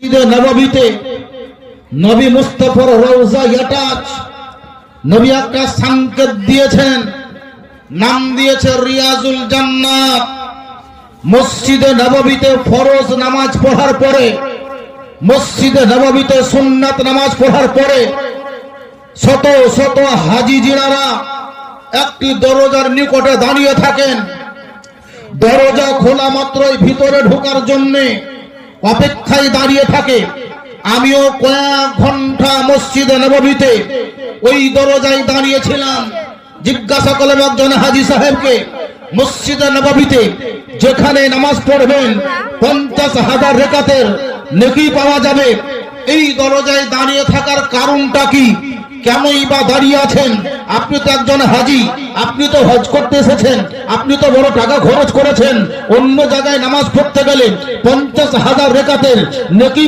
মসজিদে নববীতে নবী মুস্তাফার রওজা ইয়াটাচ নবী একটা সংকেত দিয়েছেন, নাম দিয়েছে রিয়াজুল জান্নাত। মসজিদে নববীতে ফরজ নামাজ পড়ার পরে, মসজিদে নববীতে সুন্নাত নামাজ পড়ার পরে শত শত হাজি জিনারা একটি দরজার নিকটে দাঁড়িয়ে থাকেন। দরজা খোলা মাত্রই ভিতরে ঢোকার জন্য অপেক্ষায় দাঁড়িয়ে থাকে। আমিও কয়েক ঘন্টা মসজিদে নববীতে ওই দরজায় দাঁড়িয়েছিলাম। জিজ্ঞাসা করলাম একজন হাজি সাহেবকে, মসজিদে নববীতে যেখানে নামাজ পড়বেন 50,000 রাকাতের নেকি পাওয়া যাবে, এই দরজায় দাঁড়িয়ে থাকার কারণটা কি? কেনই বা দাঁড়িয়ে আছেন? আপনি তো একজন হাজি, আপনি তো হজ করতে এসেছেন, আপনি তো বড় টাকা খরচ করেছেন। অন্য জায়গায় নামাজ পড়তে গেলে 50,000 রাকাতের নেকি